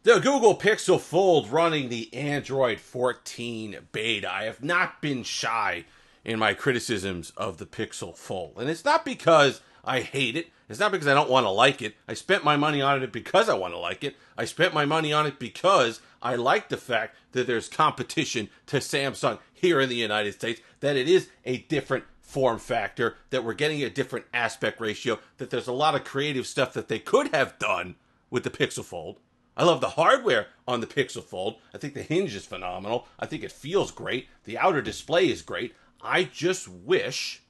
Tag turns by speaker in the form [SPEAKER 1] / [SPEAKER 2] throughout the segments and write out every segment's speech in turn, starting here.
[SPEAKER 1] The Google Pixel Fold running the Android 14 beta. I have not been shy in my criticisms of the Pixel Fold. And it's not because I hate it. It's not because I don't want to like it. I spent my money on it because I want to like it. I spent my money on it because I like the fact that there's competition to Samsung here in the United States, that it is a different form factor, that we're getting a different aspect ratio, that there's a lot of creative stuff that they could have done with the Pixel Fold. I love the hardware on the Pixel Fold. I think the hinge is phenomenal. I think it feels great. The outer display is great. I just wish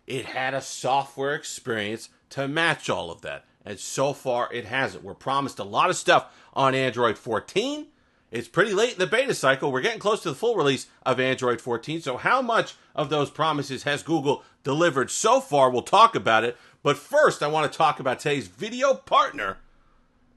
[SPEAKER 1] it had a software experience to match all of that. And so far, it hasn't. We're promised a lot of stuff on Android 14. It's pretty late in the beta cycle. We're getting close to the full release of Android 14. So how much of those promises has Google delivered so far? We'll talk about it. But first, I want to talk about today's video partner,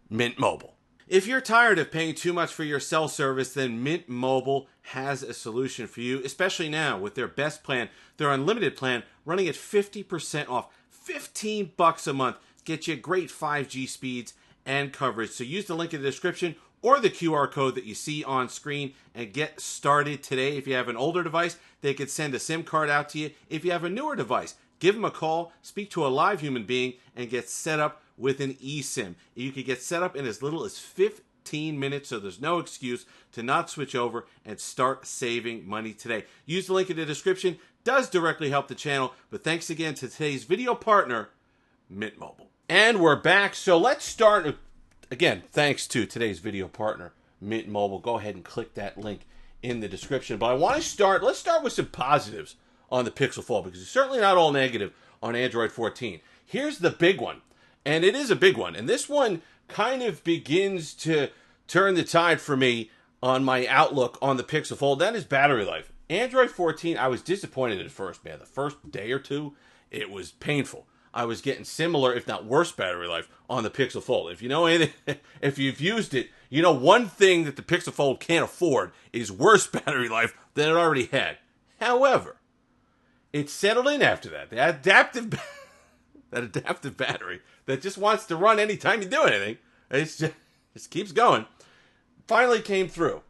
[SPEAKER 1] Mint Mobile. If you're tired of paying too much for your cell service, then Mint Mobile has a solution for you, especially now with their best plan, their unlimited plan, running at 50% off. $15 a month. Get you great 5G speeds and coverage. So use the link in the description or the QR code that you see on screen and get started today. If you have an older device, they could send a SIM card out to you. If you have a newer device, give them a call, speak to a live human being, and get set up with an eSIM. You can get set up in as little as 15 minutes, so there's no excuse to not switch over and start saving money today. Use the link in the description. Does directly help the channel, but thanks again to today's video partner, Mint Mobile. And we're back, so let's start. Again, thanks to today's video partner, Mint Mobile. Go ahead and click that link in the description. But let's start with some positives on the Pixel Fold, because it's certainly not all negative on Android 14. Here's the big one. And it is a big one. And this one kind of begins to turn the tide for me on my outlook on the Pixel Fold. That is battery life. Android 14, I was disappointed at first, man. The first day or two, it was painful. I was getting similar, if not worse, battery life on the Pixel Fold. If you know anything, if you've used it, you know one thing that the Pixel Fold can't afford is worse battery life than it already had. However, it settled in after that. The adaptive battery that just wants to run anytime you do anything. It just keeps going. Finally came through.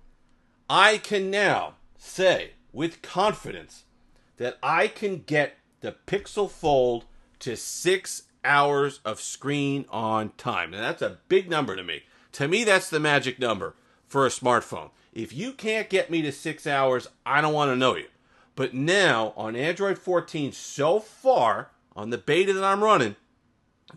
[SPEAKER 1] I can now say with confidence that I can get the Pixel Fold to 6 hours of screen on time. And that's a big number to me. To me, that's the magic number for a smartphone. If you can't get me to 6 hours, I don't want to know you. But now, on Android 14, so far, on the beta that I'm running,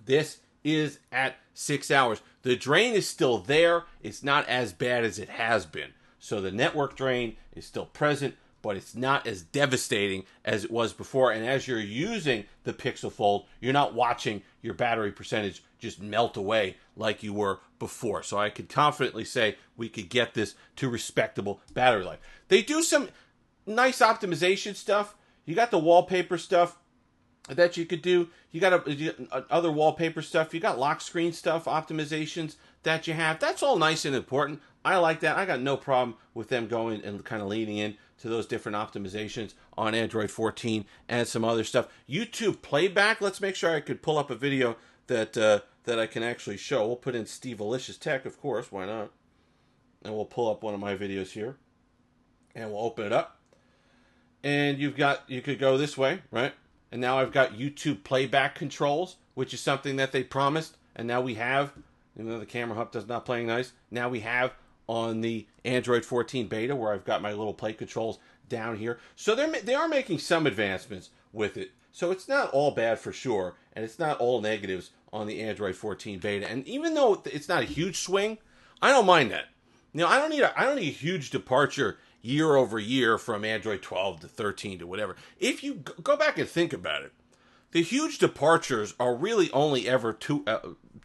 [SPEAKER 1] this is at 6 hours. The drain is still there. It's not as bad as it has been. So the network drain is still present, but it's not as devastating as it was before. And as you're using the Pixel Fold, you're not watching your battery percentage just melt away like you were before. So I could confidently say we could get this to respectable battery life. They do some nice optimization stuff. You got the wallpaper stuff that you could do. You got other wallpaper stuff. You got lock screen stuff, optimizations that you have. That's all nice and important. I like that. I got no problem with them going and kind of leaning in to those different optimizations on Android 14 and some other stuff. YouTube playback. Let's make sure I could pull up a video that I can actually show. We'll put in Steve Alicious Tech, of course. Why not? And we'll pull up one of my videos here, and we'll open it up. And you could go this way, right? And now I've got YouTube playback controls, which is something that they promised. And now we have, even though the camera hub does not playing nice, now we have on the Android 14 beta where I've got my little play controls down here. So they are making some advancements with it. So it's not all bad for sure. And it's not all negatives on the Android 14 beta. And even though it's not a huge swing, I don't mind that. You know, I don't need a huge departure year over year from Android 12 to 13 to whatever. If you go back and think about it, the huge departures are really only ever 2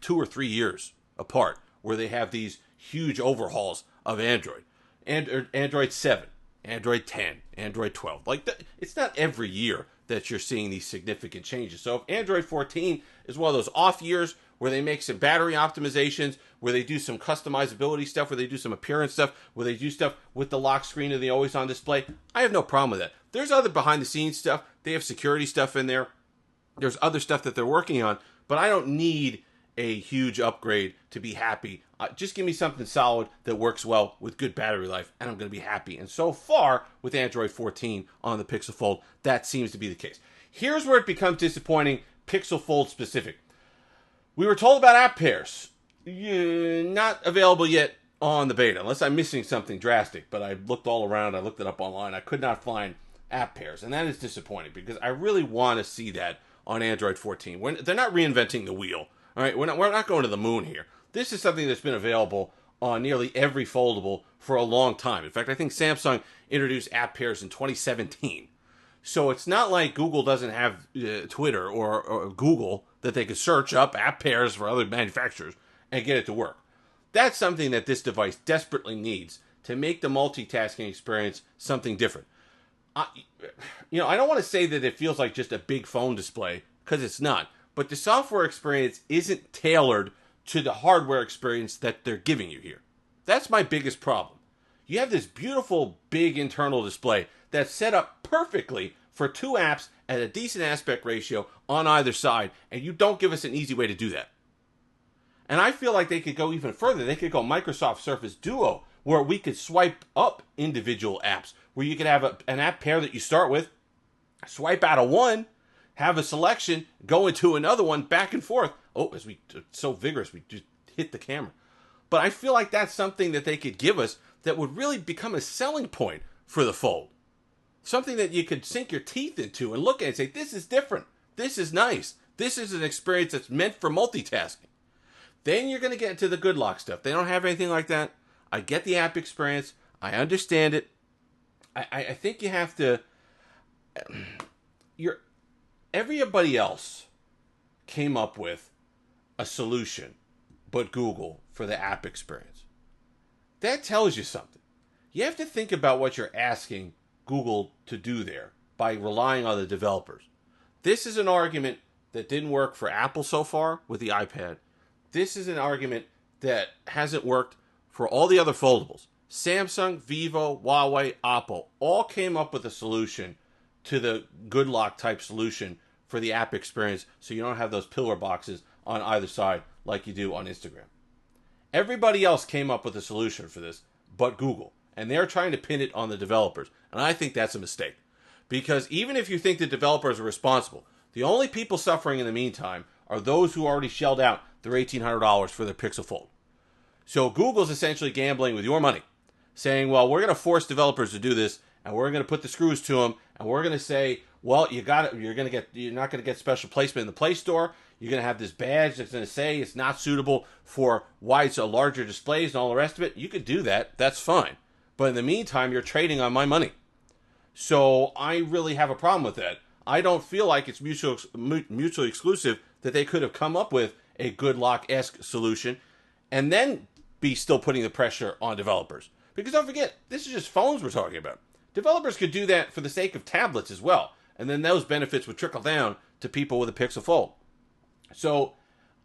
[SPEAKER 1] or 3 years apart, where they have these huge overhauls of Android. Android 7, Android 10, Android 12. Like it's not every year that you're seeing these significant changes. So if Android 14 is one of those off years where they make some battery optimizations, where they do some customizability stuff, where they do some appearance stuff, where they do stuff with the lock screen and the always on display, I have no problem with that. There's other behind the scenes stuff. They have security stuff in there. There's other stuff that they're working on, but I don't need a huge upgrade to be happy. Just give me something solid that works well with good battery life, and I'm going to be happy. And so far, with Android 14 on the Pixel Fold, that seems to be the case. Here's where it becomes disappointing, Pixel Fold specific. We were told about app pairs. Not available yet on the beta, unless I'm missing something drastic. But I looked all around, I looked it up online, I could not find app pairs. And that is disappointing, because I really want to see that on Android 14. They're not reinventing the wheel. All right, we're not going to the moon here. This is something that's been available on nearly every foldable for a long time. In fact, I think Samsung introduced app pairs in 2017. So it's not like Google doesn't have Twitter or Google that they could search up app pairs for other manufacturers and get it to work. That's something that this device desperately needs to make the multitasking experience something different. I don't want to say that it feels like just a big phone display, because it's not. But the software experience isn't tailored to the hardware experience that they're giving you here. That's my biggest problem. You have this beautiful, big internal display that's set up perfectly for two apps at a decent aspect ratio on either side, and you don't give us an easy way to do that. And I feel like they could go even further. They could go Microsoft Surface Duo, where we could swipe up individual apps, where you could have an app pair that you start with, swipe out of one, have a selection, go into another one, back and forth. Oh, it's so vigorous, we just hit the camera. But I feel like that's something that they could give us that would really become a selling point for the Fold. Something that you could sink your teeth into and look at and say, this is different. This is nice. This is an experience that's meant for multitasking. Then you're going to get into the good lock stuff. They don't have anything like that. I get the app experience. I understand it. I think you have to... Everybody else came up with a solution but Google for the app experience. That tells you something. You have to think about what you're asking Google to do there by relying on the developers. This is an argument that didn't work for Apple so far with the iPad. This is an argument that hasn't worked for all the other foldables. Samsung, Vivo, Huawei, Oppo all came up with a solution to the good lock type solution for the app experience, so you don't have those pillar boxes on either side like you do on Instagram. Everybody else came up with a solution for this but Google, and they're trying to pin it on the developers, and I think that's a mistake. Because even if you think the developers are responsible, the only people suffering in the meantime are those who already shelled out their $1,800 for their Pixel Fold. So Google's essentially gambling with your money, saying, well, we're going to force developers to do this, and we're going to put the screws to them, and we're going to say, well, you're not going to get special placement in the Play Store. You're going to have this badge that's going to say it's not suitable for larger displays and all the rest of it. You could do that. That's fine. But in the meantime, you're trading on my money. So I really have a problem with that. I don't feel like it's mutually exclusive that they could have come up with a good lock-esque solution and then be still putting the pressure on developers. Because don't forget, this is just phones we're talking about. Developers could do that for the sake of tablets as well. And then those benefits would trickle down to people with a Pixel Fold. So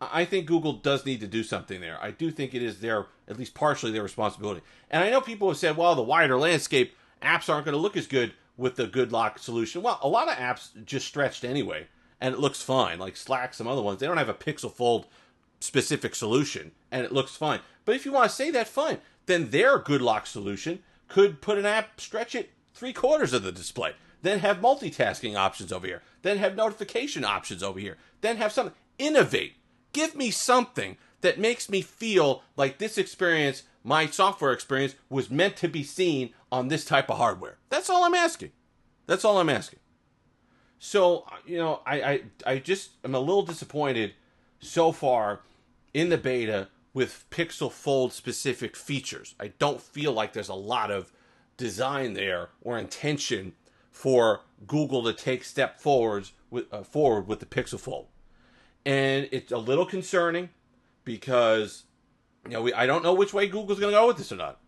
[SPEAKER 1] I think Google does need to do something there. I do think it is at least partially their responsibility. And I know people have said, well, the wider landscape, apps aren't going to look as good with the good lock solution. Well, a lot of apps just stretched anyway, and it looks fine. Like Slack, some other ones, they don't have a Pixel Fold specific solution, and it looks fine. But if you want to say that, fine. Then their good lock solution could put an app, stretch it 3/4 of the display, then have multitasking options over here, then have notification options over here, then have something. Innovate. Give me something that makes me feel like this experience, my software experience, was meant to be seen on this type of hardware. That's all I'm asking. That's all I'm asking. So, I just am a little disappointed so far in the beta with Pixel Fold specific features. I don't feel like there's a lot of design there or intention for Google to take step forward with the Pixel Fold. And it's a little concerning because I don't know which way Google's going to go with this or not.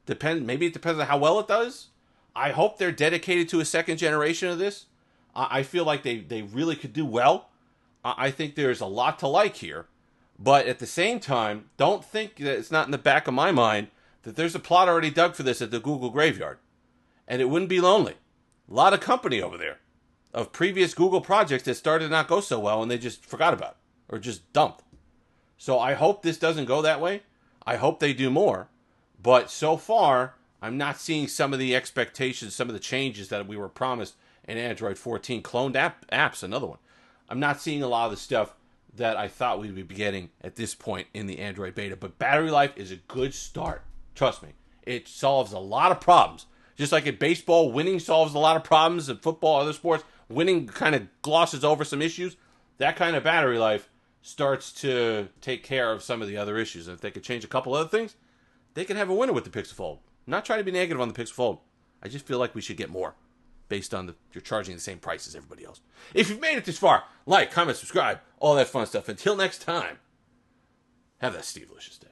[SPEAKER 1] Maybe it depends on how well it does. I hope they're dedicated to a second generation of this. I feel like they really could do well. I think there's a lot to like here. But at the same time, don't think that it's not in the back of my mind that there's a plot already dug for this at the Google graveyard. And it wouldn't be lonely. A lot of company over there of previous Google projects that started to not go so well and they just forgot about it or just dumped. So I hope this doesn't go that way. I hope they do more. But so far, I'm not seeing some of the expectations, some of the changes that we were promised in Android 14. Cloned apps, another one. I'm not seeing a lot of the stuff that I thought we'd be getting at this point in the Android beta. But battery life is a good start. Trust me. It solves a lot of problems. Just like in baseball, winning solves a lot of problems. In football, other sports, winning kind of glosses over some issues. That kind of battery life starts to take care of some of the other issues. And if they could change a couple other things, they could have a winner with the Pixel Fold. I'm not trying to be negative on the Pixel Fold. I just feel like we should get more based on you're charging the same price as everybody else. If you've made it this far, like, comment, subscribe, all that fun stuff. Until next time, have that Steve-licious day.